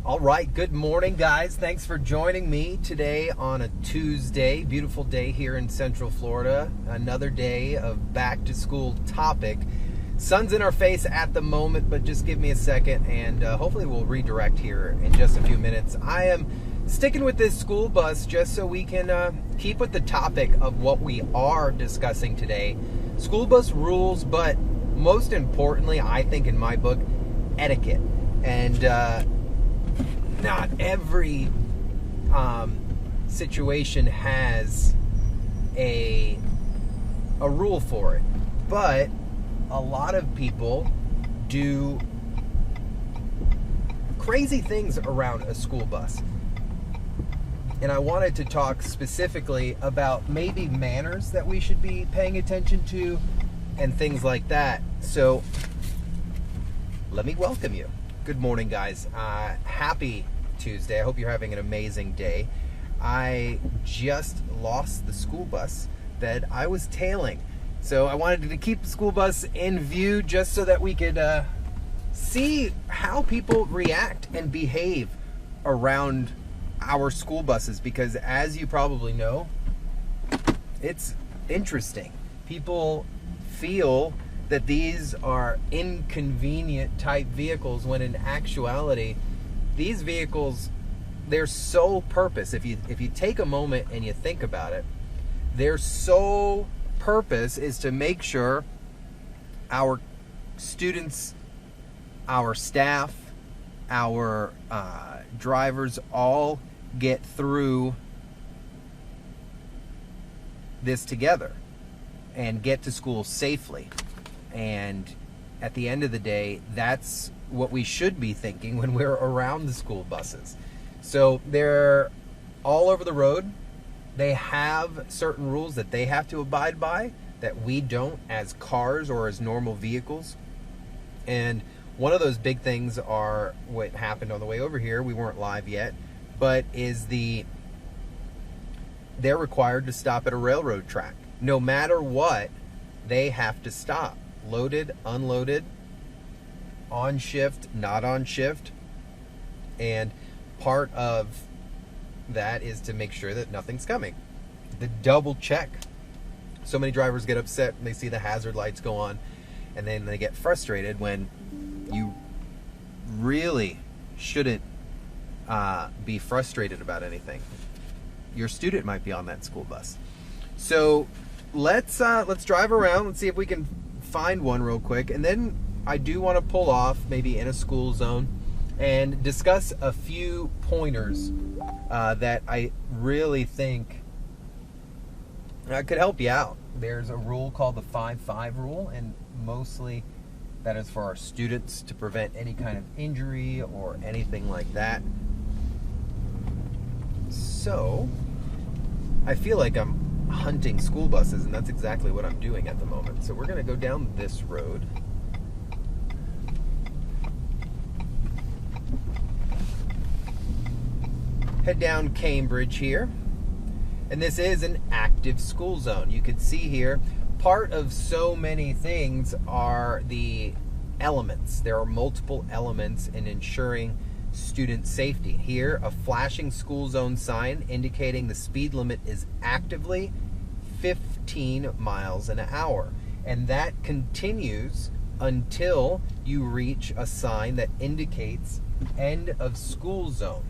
All right, good morning, guys. Thanks for joining me today on a Tuesday. Beautiful day here in Central Florida. Another day of back to school topic. Sun's in our face at the moment, but just give me a second and hopefully we'll redirect here in just a few minutes. I am sticking with this school bus just so we can keep with the topic of what we are discussing today. School bus rules, but most importantly, I think in my book, etiquette. And not every situation has a rule for it, but a lot of people do crazy things around a school bus. And I wanted to talk specifically about maybe manners that we should be paying attention to and things like that. So let me welcome you. Good morning, guys. Happy Tuesday. I hope you're having an amazing day. I just lost the school bus that I was tailing. So I wanted to keep the school bus in view just so that we could see how people react and behave around our school buses, because as you probably know, it's interesting. People feel that these are inconvenient type vehicles when in actuality these vehicles, their sole purpose, if you take a moment and you think about it, their sole purpose is to make sure our students, our staff, our drivers all get through this together and get to school safely. And at the end of the day, that's what we should be thinking when we're around the school buses. So they're all over the road. They have certain rules that they have to abide by that we don't as cars or as normal vehicles. And one of those big things are what happened on the way over here. We weren't live yet, but is they're required to stop at a railroad track. No matter what, they have to stop. Loaded, unloaded, on shift, not on shift. And part of that is to make sure that nothing's coming. The double check. So many drivers get upset when they see the hazard lights go on, and then they get frustrated when you really shouldn't be frustrated about anything. Your student might be on that school bus. So let's drive around. Let's see if we can find one real quick, and then I do want to pull off maybe in a school zone and discuss a few pointers that I really think could help you out. There's a rule called the 5-5 rule, and mostly that is for our students to prevent any kind of injury or anything like that. So I feel like I'm hunting school buses, and that's exactly what I'm doing at the moment. So we're going to go down this road. Head down Cambridge here. And this is an active school zone. You can see here, part of so many things are the elements. There are multiple elements in ensuring student safety. Here, a flashing school zone sign indicating the speed limit is actively 15 miles an hour. And that continues until you reach a sign that indicates end of school zone,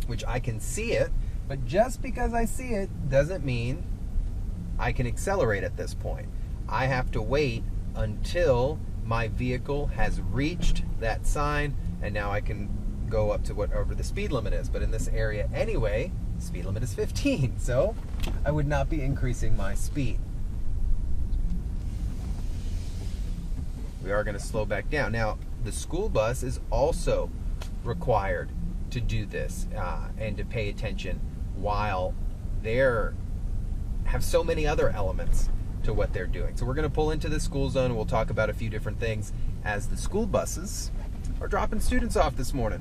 which I can see it, but just because I see it doesn't mean I can accelerate at this point. I have to wait until my vehicle has reached that sign, and now I can go up to whatever the speed limit is. But in this area anyway, the speed limit is 15, so I would not be increasing my speed. We are going to slow back down. Now, the school bus is also required to do this and to pay attention while they're have so many other elements to what they're doing. So we're going to pull into the school zone, and we'll talk about a few different things as the school buses are dropping students off this morning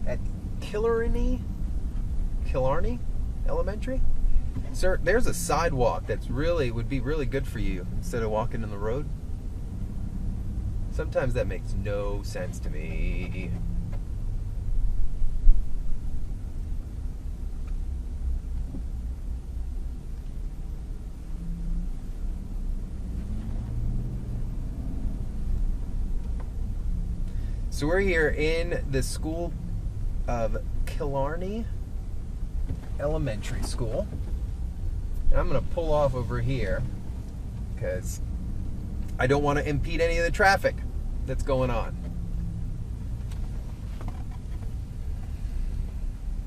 at Killarney Elementary. Sir, there's a sidewalk that's would be really good for you instead of walking in the road. Sometimes that makes no sense to me. So we're here in the school of Killarney Elementary School. And I'm going to pull off over here because I don't want to impede any of the traffic that's going on.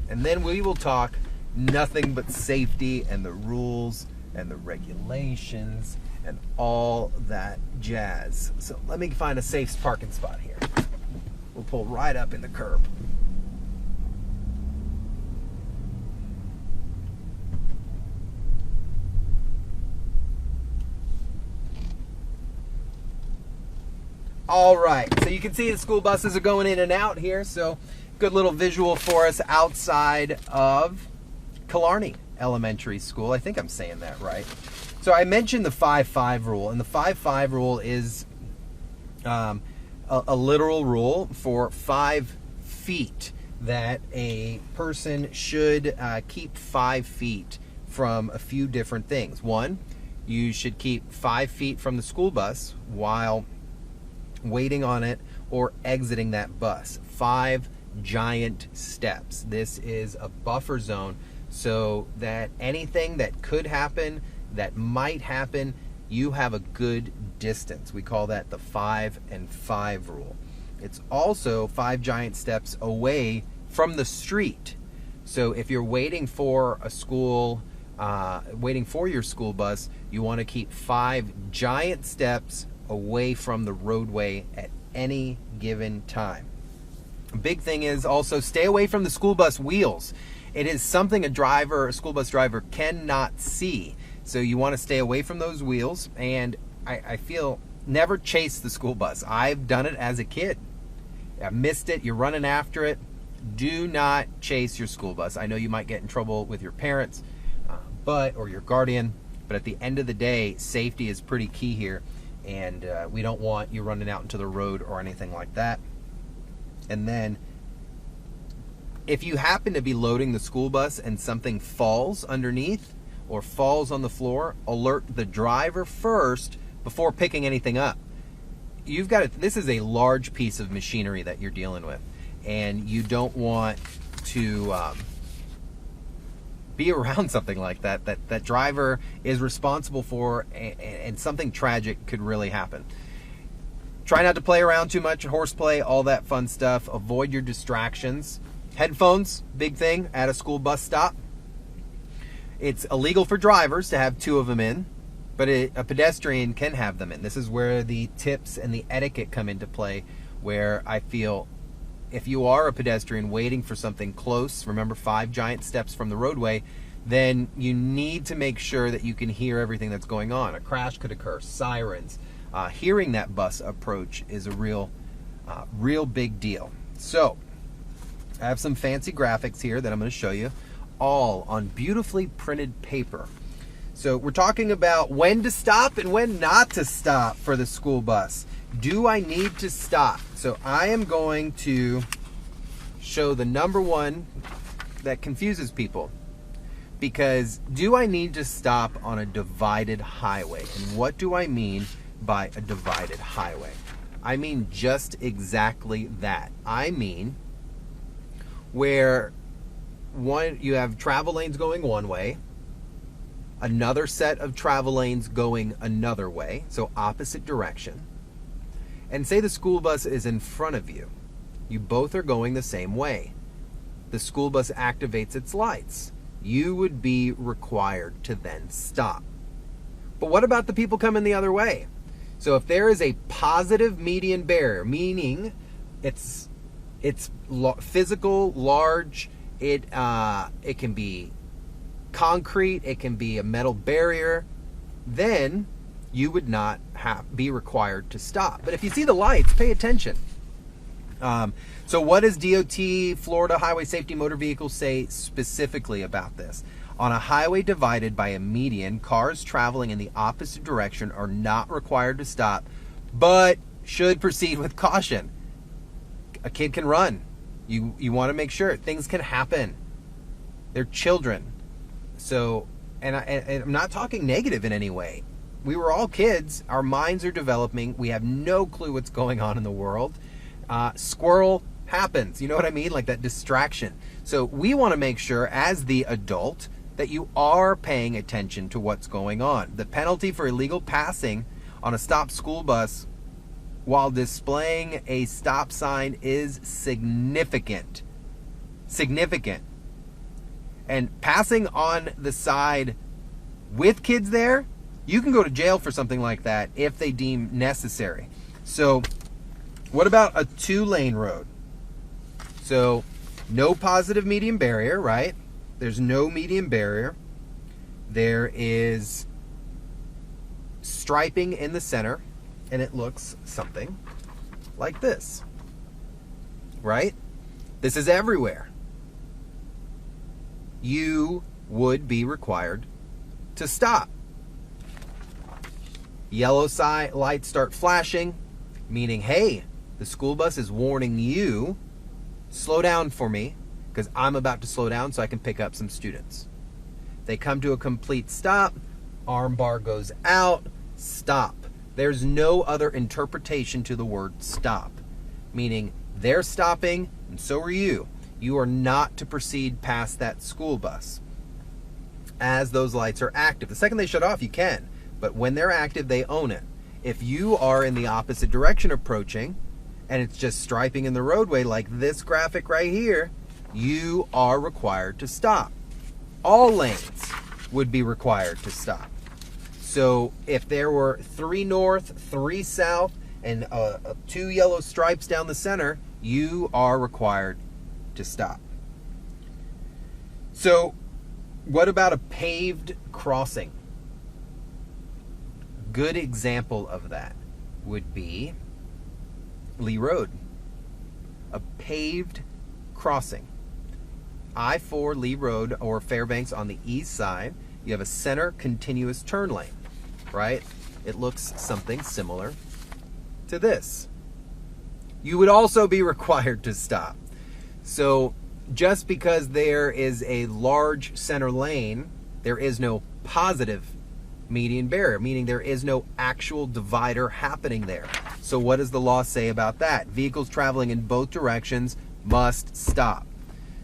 And then we will talk nothing but safety and the rules and the regulations and all that jazz. So let me find a safe parking spot here. We'll pull right up in the curb. All right, so you can see the school buses are going in and out here, so good little visual for us outside of Killarney Elementary School. I think I'm saying that right. So I mentioned the 5-5 rule, and the 5-5 rule is a literal rule for 5 feet that a person should keep 5 feet from a few different things. One, you should keep 5 feet from the school bus while waiting on it or exiting that bus. 5 giant steps. This is a buffer zone so that anything that could happen, that might happen, you have a good distance. We call that the 5 and 5 rule. It's also 5 giant steps away from the street. So if you're waiting for a school, waiting for your school bus, you want to keep 5 giant steps away from the roadway at any given time. A big thing is also stay away from the school bus wheels. It is something a school bus driver cannot see. So you want to stay away from those wheels, and I feel never chase the school bus. I've done it as a kid. I missed it. You're running after it. Do not chase your school bus. I know you might get in trouble with your parents or your guardian, but at the end of the day, safety is pretty key here. And we don't want you running out into the road or anything like that. And then if you happen to be loading the school bus and something falls underneath or falls on the floor, alert the driver first before picking anything up. You've got to, this is a large piece of machinery that you're dealing with, and you don't want to be around something like that driver is responsible for, and something tragic could really happen. Try not to play around too much, horseplay, all that fun stuff. Avoid your distractions. Headphones, big thing at a school bus stop. It's illegal for drivers to have 2 of them in, but a pedestrian can have them in. This is where the tips and the etiquette come into play, where I feel if you are a pedestrian waiting for something close, remember 5 giant steps from the roadway, then you need to make sure that you can hear everything that's going on. A crash could occur, sirens. Hearing that bus approach is a real big deal. So I have some fancy graphics here that I'm going to show you, all on beautifully printed paper. So we're talking about when to stop and when not to stop for the school bus. Do I need to stop? So I am going to show the number one that confuses people, because do I need to stop on a divided highway? And what do I mean by a divided highway? I mean just exactly that. I mean where you have travel lanes going one way, another set of travel lanes going another way, so opposite direction. And say the school bus is in front of you. You both are going the same way. The school bus activates its lights. You would be required to then stop. But what about the people coming the other way? So if there is a positive median barrier, meaning it's physical, large, it can be concrete, it can be a metal barrier, then you would not be required to stop. But if you see the lights, pay attention. So what does DOT, Florida Highway Safety Motor Vehicles, say specifically about this? On a highway divided by a median, cars traveling in the opposite direction are not required to stop, but should proceed with caution. A kid can run. You want to make sure. Things can happen. They're children. So, and I'm not talking negative in any way. We were all kids. Our minds are developing. We have no clue what's going on in the world. squirrel happens. You know what I mean? Like that distraction. So we want to make sure as the adult that you are paying attention to what's going on. The penalty for illegal passing on a stopped school bus while displaying a stop sign is significant. Significant. And passing on the side with kids there, you can go to jail for something like that if they deem necessary. So what about a 2-lane road? So no positive median barrier, right? There's no median barrier. There is striping in the center, and it looks something like this, right? This is everywhere. You would be required to stop. Yellow lights start flashing, meaning, hey, the school bus is warning you, slow down for me, because I'm about to slow down so I can pick up some students. They come to a complete stop, arm bar goes out, stop. There's no other interpretation to the word stop, meaning they're stopping and so are you. You are not to proceed past that school bus as those lights are active. The second they shut off, you can, but when they're active, they own it. If you are in the opposite direction approaching and it's just striping in the roadway like this graphic right here, you are required to stop. All lanes would be required to stop. So if there were 3 north, 3 south, and 2 yellow stripes down the center, you are required to stop. So what about a paved crossing? Good example of that would be Lee Road. A paved crossing. I-4 Lee Road or Fairbanks on the east side, you have a center continuous turn lane, right? It looks something similar to this. You would also be required to stop. So just because there is a large center lane, there is no positive median barrier, meaning there is no actual divider happening there. So what does the law say about that? Vehicles traveling in both directions must stop.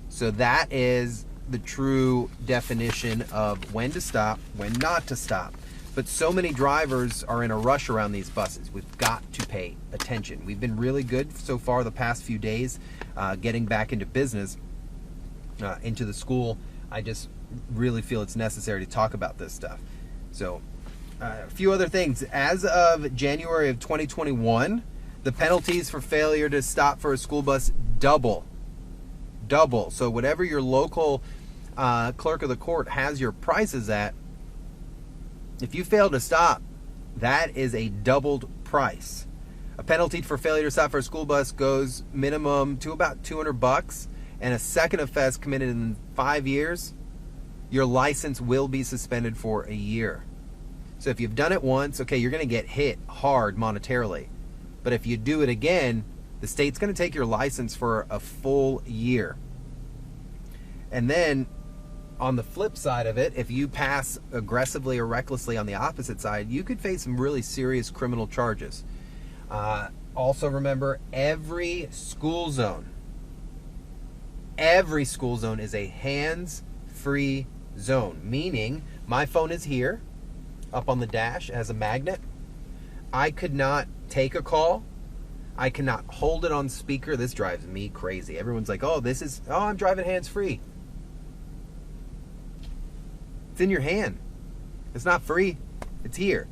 So that is the true definition of when to stop, when not to stop. But so many drivers are in a rush around these buses. We've got to pay attention. We've been really good so far the past few days getting back into business, into the school. I just really feel it's necessary to talk about this stuff. So a few other things. As of January of 2021, the penalties for failure to stop for a school bus double. So whatever your local clerk of the court has your prices at, if you fail to stop, that is a doubled price. A penalty for failure to stop for a school bus goes minimum to about $200, and a second offense committed in 5 years, your license will be suspended for a year. So if you've done it once, okay, you're going to get hit hard monetarily. But if you do it again, the state's going to take your license for a full year. And then on the flip side of it, if you pass aggressively or recklessly on the opposite side, you could face some really serious criminal charges. Also remember, every school zone is a hands-free zone, meaning my phone is here up on the dash as a magnet. I could not take a call. I cannot hold it on speaker. This drives me crazy. Everyone's like, oh, I'm driving hands-free. It's in your hand. It's not free. It's here.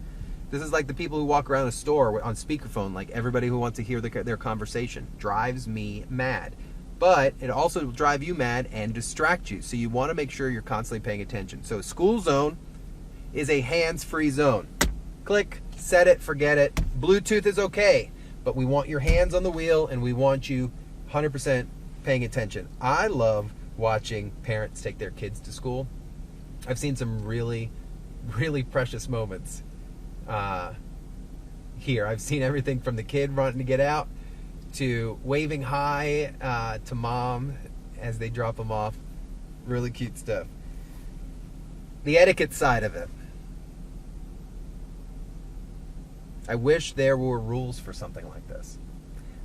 This is like the people who walk around a store on speakerphone, like everybody who wants to hear their conversation. Drives me mad. But it also will drive you mad and distract you. So you want to make sure you're constantly paying attention. So a school zone is a hands-free zone. Click, set it, forget it. Bluetooth is okay, but we want your hands on the wheel and we want you 100% paying attention. I love watching parents take their kids to school. I've seen some really, really precious moments here. I've seen everything from the kid wanting to get out to waving hi to mom as they drop them off. Really cute stuff. The etiquette side of it. I wish there were rules for something like this.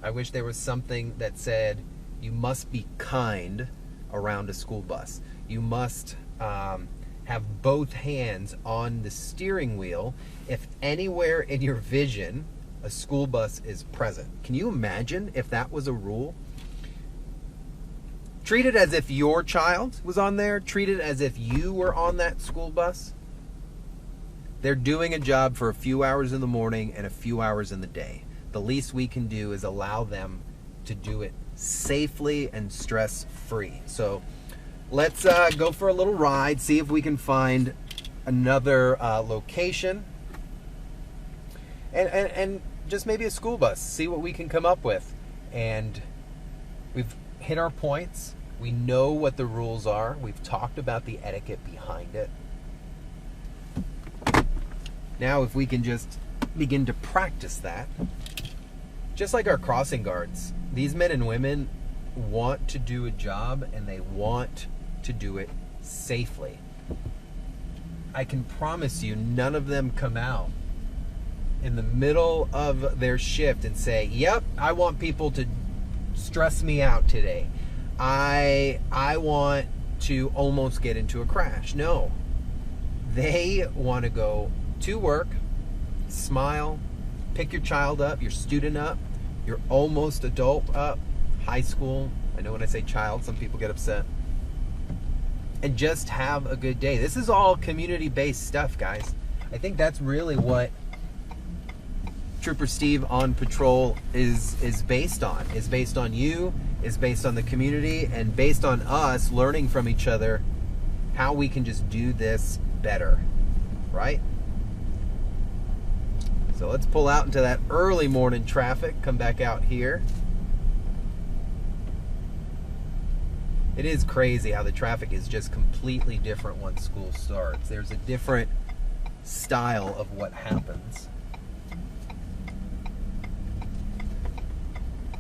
I wish there was something that said you must be kind around a school bus. You must have both hands on the steering wheel if anywhere in your vision a school bus is present. Can you imagine if that was a rule? Treat it as if your child was on there. Treat it as if you were on that school bus. They're doing a job for a few hours in the morning and a few hours in the day. The least we can do is allow them to do it safely and stress-free. So let's go for a little ride, see if we can find another location. And just maybe a school bus, see what we can come up with. And we've hit our points. We know what the rules are. We've talked about the etiquette behind it. Now if we can just begin to practice that, just like our crossing guards, these men and women want to do a job and they want to do it safely. I can promise you none of them come out in the middle of their shift and say, yep, I want people to stress me out today. I want to almost get into a crash. No. They want to go to work, smile, pick your child up, your student up, your almost adult up, high school. I know when I say child, some people get upset. And just have a good day. This is all community-based stuff, guys. I think that's really what Trooper Steve on patrol is based on. Is based on you, is based on the community, and based on us learning from each other how we can just do this better, right? So let's pull out into that early morning traffic, come back out here. It is crazy how the traffic is just completely different once school starts. There's a different style of what happens.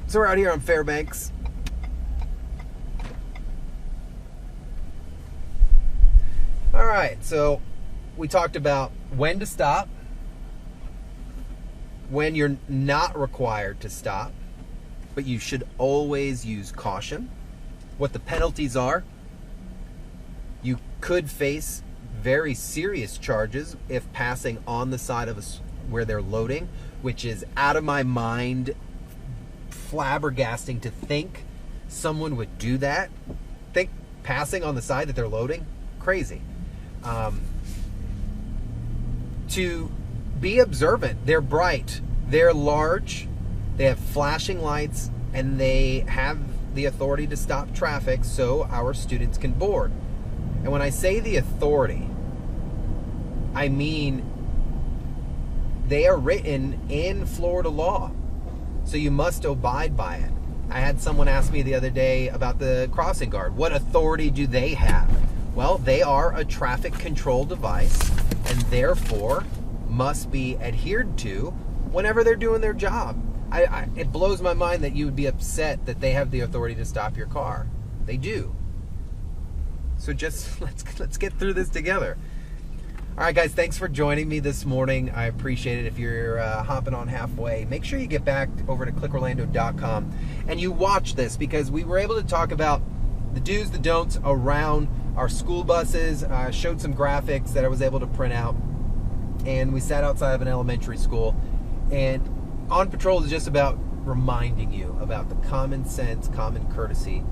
So we're out here on Fairbanks. All right, so we talked about when to stop, when you're not required to stop, but you should always use caution, what the penalties are. You could face very serious charges if passing on the side of where they're loading, which is out of my mind, flabbergasting to think someone would do that. Think passing on the side that they're loading, crazy. To be observant. They're bright, they're large, they have flashing lights, and they have the authority to stop traffic so our students can board. And when I say the authority, I mean they are written in Florida law, so you must abide by it. I had someone ask me the other day about the crossing guard. What authority do they have? Well, they are a traffic control device and therefore must be adhered to whenever they're doing their job. It blows my mind that you would be upset that they have the authority to stop your car. They do. So just let's get through this together. All right, guys, thanks for joining me this morning. I appreciate it. If you're hopping on halfway, make sure you get back over to clickorlando.com and you watch this, because we were able to talk about the do's, the don'ts around our school buses. Showed some graphics that I was able to print out, and we sat outside of an elementary school. And On Patrol is just about reminding you about the common sense, common courtesy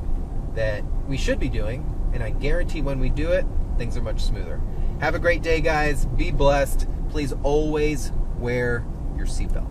that we should be doing, and I guarantee when we do it, things are much smoother. Have a great day, guys. Be blessed. Please always wear your seatbelt.